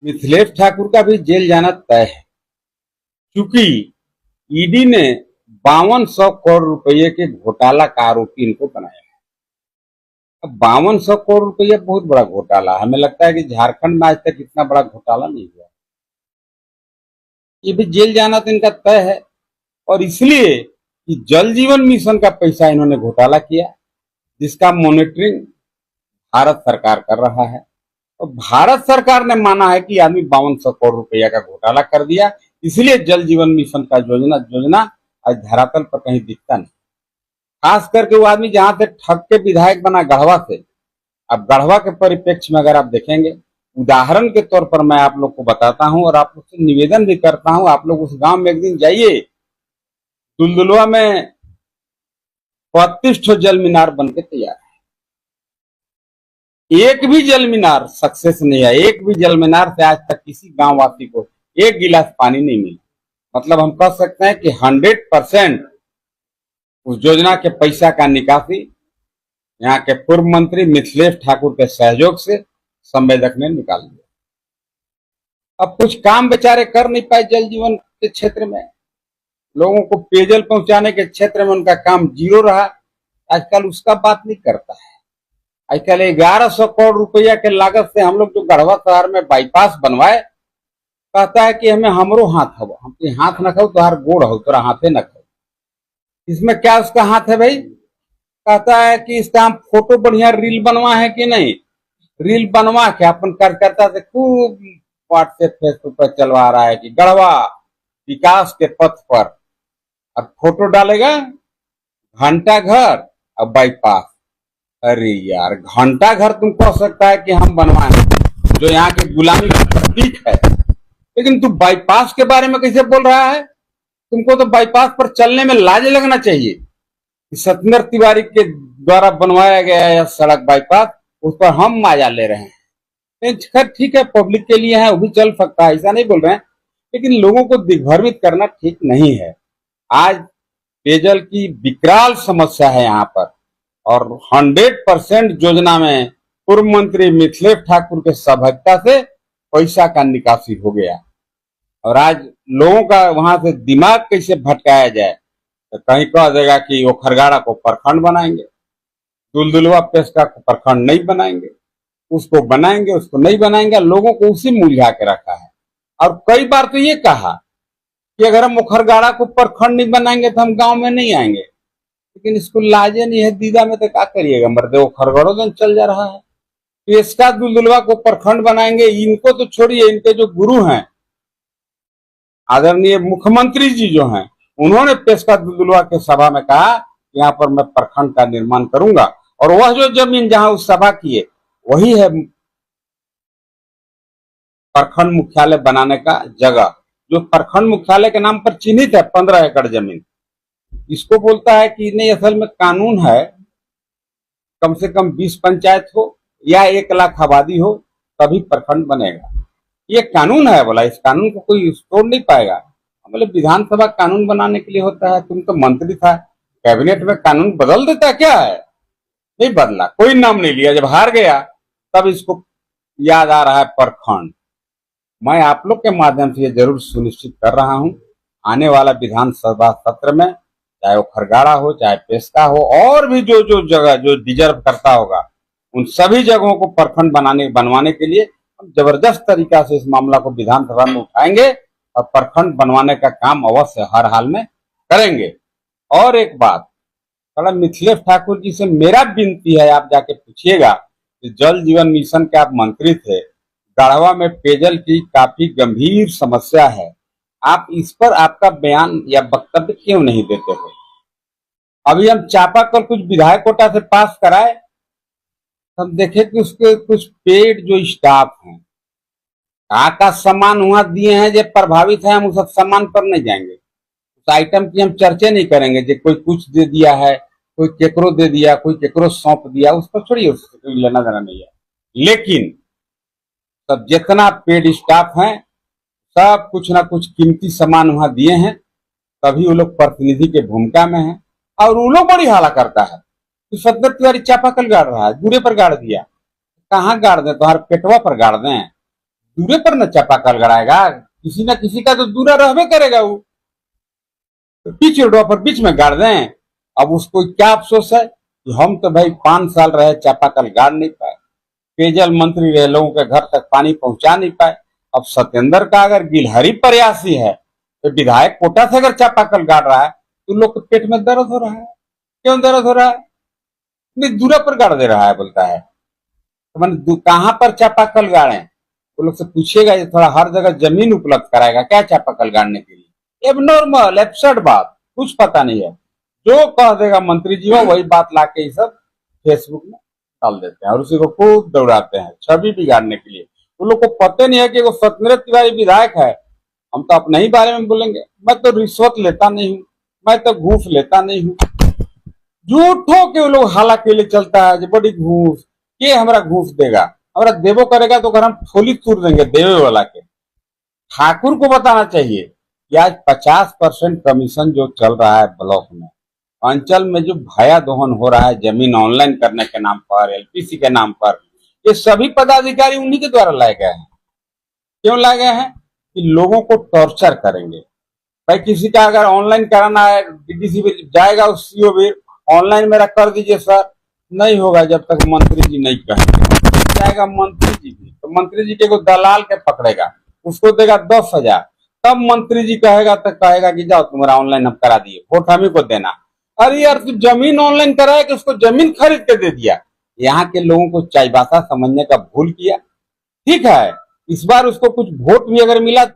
मिथिलेश ठाकुर का भी जेल जाना तय है, क्योंकि ईडी ने 5200 करोड़ रुपए के घोटाला का आरोपी इनको बनाया है। अब 5200 करोड़ रुपया बहुत बड़ा घोटाला, हमें लगता है कि झारखंड में आज तक इतना बड़ा घोटाला नहीं हुआ। ये भी जेल जाना तो इनका तय है, और इसलिए कि जल जीवन मिशन का पैसा इन्होंने घोटाला किया, जिसका मॉनिटरिंग भारत सरकार कर रहा है। और भारत सरकार ने माना है कि आदमी 5200 करोड़ रुपया का घोटाला कर दिया, इसलिए जल जीवन मिशन का योजना आज धरातल पर कहीं दिखता नहीं। खास करके वो आदमी जहां से ठग के विधायक बना, गढ़वा से। अब गढ़वा के परिप्रेक्ष्य में अगर आप देखेंगे, उदाहरण के तौर पर मैं आप लोग को बताता हूं और आप लोग से निवेदन भी करता हूं, आप लोग उस गांव में एक दिन जाइए। दुलदुलवा में 32 ठो जल मीनार बन के तैयार है। एक भी जल मीनार सक्सेस नहीं है। एक भी जल मीनार से आज तक किसी गांव वासी को एक गिलास पानी नहीं मिला। मतलब हम कह सकते हैं कि 100% उस योजना के पैसा का निकासी यहाँ के पूर्व मंत्री मिथिलेश ठाकुर के सहयोग से संवेदक ने निकाल दिया। अब कुछ काम बेचारे कर नहीं पाए जल जीवन के क्षेत्र में, लोगों को पेयजल पहुंचाने के क्षेत्र में उनका काम जीरो रहा। आजकल उसका बात नहीं करता है। आजकल 1100 करोड़ रुपया के लागत से हम लोग जो गढ़वा शहर में बाईपास बनवाए, कहता है कि हमें हमरो हाथ हो, हमके हाथ न खाओ तुहार गोड़ हो, तोरा हाथे न खाओ। इसमें क्या उसका हाथ है भाई? कहता है कि इसका हम फोटो बढ़िया रील बनवा है कि नहीं, रील बनवा के अपन कार्यकर्ता से खूब व्हाट्सएप फेसबुक पर चलवा रहा है कि गढ़वा विकास के पथ पर, और फोटो डालेगा घंटा घर और बाईपास। अरे यार, घंटा घर तुम कह सकता है कि हम बनवाए, जो यहाँ के गुलामी का प्रतीक है, लेकिन तू बाईपास के बारे में कैसे बोल रहा है? तुमको तो बाईपास पर चलने में लाज लगना चाहिए। सत्येंद्र तिवारी के द्वारा बनवाया गया यह सड़क बाईपास, उस पर हम माया ले रहे हैं। खैर ठीक है, पब्लिक के लिए है, वो भी चल सकता है, ऐसा नहीं बोल रहे हैं, लेकिन लोगों को दिग्भ्रमित करना ठीक नहीं है। आज पेयजल की विकराल समस्या है यहाँ पर, और 100% योजना में पूर्व मंत्री मिथिलेश ठाकुर के सहभागिता से पैसा का निकासी हो गया। और आज लोगों का वहां से दिमाग कैसे भटकाया जाए, तो कहीं कह देगा कि वो खरगाड़ा को प्रखंड बनाएंगे, दुलदुलवा पेस्का को प्रखंड नहीं बनाएंगे, उसको बनाएंगे, उसको नहीं बनाएंगे। लोगों को उसी में उलझा के रखा है। और कई बार तो ये कहा कि अगर हम खरगाड़ा को प्रखंड नहीं बनाएंगे तो हम गांव में नहीं आएंगे, लेकिन इसको लाजे नहीं है दीदा में, तो क्या करिएगा मर्दे, वो खरगड़ों दिन चल जा रहा है। पेस्का दुलदुलवा को प्रखंड बनाएंगे, इनको तो छोड़िए, इनके जो गुरु हैं आदरणीय मुख्यमंत्री जी जो हैं, उन्होंने पेस्का दुलदुलवा के सभा में कहा यहाँ पर मैं प्रखंड का निर्माण करूंगा, और वह जो जमीन जहां उस सभा की है वही है प्रखंड मुख्यालय बनाने का जगह, जो प्रखंड मुख्यालय के नाम पर चिन्हित है 15 एकड़ जमीन। इसको बोलता है कि नहीं, असल में कानून है कम से कम 20 पंचायत हो या 1 लाख आबादी हो तभी प्रखंड बनेगा। ये कानून है, बोला, इस कानून को कोई तोड़ नहीं पाएगा। मतलब विधानसभा कानून बनाने के लिए होता है, तुम तो मंत्री था, कैबिनेट में कानून बदल देता क्या है? नहीं बदला, कोई नाम नहीं लिया। जब हार गया तब इसको याद आ रहा है प्रखंड। मैं आप लोग के माध्यम से ये जरूर सुनिश्चित कर रहा हूं, आने वाला विधानसभा सत्र में, चाहे वो खरगाड़ा हो, चाहे पेस्का हो, और भी जो जो जगह जो डिजर्व करता होगा, उन सभी जगहों को प्रखंड बनवाने के लिए हम जबरदस्त तरीका से इस मामला को विधानसभा में उठाएंगे और प्रखंड बनवाने का काम अवश्य हर हाल में करेंगे। और एक बात, बड़ा मिथिलेश ठाकुर जी से मेरा विनती है, आप जाके पूछिएगा कि जल जीवन मिशन के आप मंत्री थे, गढ़वा में पेयजल की काफी गंभीर समस्या है, आप इस पर आपका बयान या वक्तव्य क्यों नहीं देते हो? अभी हम चापाकल कुछ विधायक कोटा से पास कराए, हम देखे कि उसके कुछ पेड जो स्टाफ हैं, का सम्मान वहां दिए हैं जो प्रभावित है, हम उस सम्मान पर नहीं जाएंगे, उस आइटम की हम चर्चा नहीं करेंगे। जो कोई कुछ दे दिया है, कोई केकरो दे दिया, कोई केकरो सौंप दिया, उस पर छोड़िए, उससे कोई लेना देना नहीं है। लेकिन सब जितना पेड स्टाफ हैं, सब कुछ ना कुछ कीमती सामान वहां दिए हैं, तभी वो लोग प्रतिनिधि के भूमिका में हैं। और वो लोग बड़ी हाला करता है कि सत्येंद्र तिवारी चापाकल गाड़ रहा है, दूरे पर गाड़ दिया। कहाँ गाड़ दें? तुम्हारे पेटवा पर गाड़ दें? दूरे पर न चापाकल गड़ाएगा, किसी न किसी का तो दूरा रहबे करेगा। वो तो पिच रोडवा पर बीच में गाड़ दें। अब उसको क्या अफसोस है कि हम तो भाई 5 साल रहे, चापाकल गाड़ नहीं पाए, पेयजल मंत्री रहे, लोगों के घर तक पानी पहुंचा नहीं पाए। अब सत्येंद्र का अगर गिलहरी प्रयासी है तो विधायक कोटा से अगर चापाकल गाड़ रहा है तो लोग के पेट में दर्द हो रहा है। क्यों दर्द हो रहा है? नहीं, दूरा पर गाड़ दे रहा है, बोलता है। तो मैंने कहां पर चापाकल गाड़े? वो लोग से पूछिएगा, ये थोड़ा हर जगह जमीन उपलब्ध कराएगा क्या चापाकल गाड़ने के लिए? एबनॉर्मल एब्सर्ड बात, कुछ पता नहीं है। जो कह देगा मंत्री जी वही बात लाके ही सब फेसबुक में डाल देते हैं और उसी को खूब दौड़ाते हैं छवि बिगाड़ने के लिए। उन लोग को पता नहीं है कि वो सत्येंद्र तिवारी विधायक है। हम तो अपने ही बारे में बोलेंगे, मैं तो रिश्वत लेता नहीं हूँ, मैं तो घूस लेता नहीं हूँ। झूठों के वो लोग हाला के लिए चलता है, जो बड़ी घूस के हमारा घूस देगा, हमारा देवो करेगा तो घर हम थोली तूर देंगे देवे वाला के। ठाकुर को बताना चाहिए कि आज 50% कमीशन जो चल रहा है ब्लॉक में, अंचल में जो भया दोहन हो रहा है जमीन ऑनलाइन करने के नाम पर, एलपीसी के नाम पर, ये सभी पदाधिकारी उन्हीं के द्वारा लाए गए हैं। क्यों लाए गए हैं? कि लोगों को टॉर्चर करेंगे। भाई किसी का अगर ऑनलाइन कराना है, डीडीसी पे जाएगा, उस सीओ भी ऑनलाइन मेरा कर दीजिए सर, नहीं होगा जब तक मंत्री जी नहीं कहेंगे। जाएगा मंत्री जी भी, तो मंत्री जी के को दलाल के पकड़ेगा, उसको देगा 10,000, तब मंत्री जी कहेगा तो कहेगा कि जाओ तुम्हारा ऑनलाइन हम करा दिए, वोट हम ही को देना। अरे यार तू जमीन ऑनलाइन कराया कि उसको जमीन खरीद के दे दिया। यहाँ के लोगों को चाईबासा समझने का भूल किया। ठीक है, इस बार उसको कुछ वोट भी अगर मिला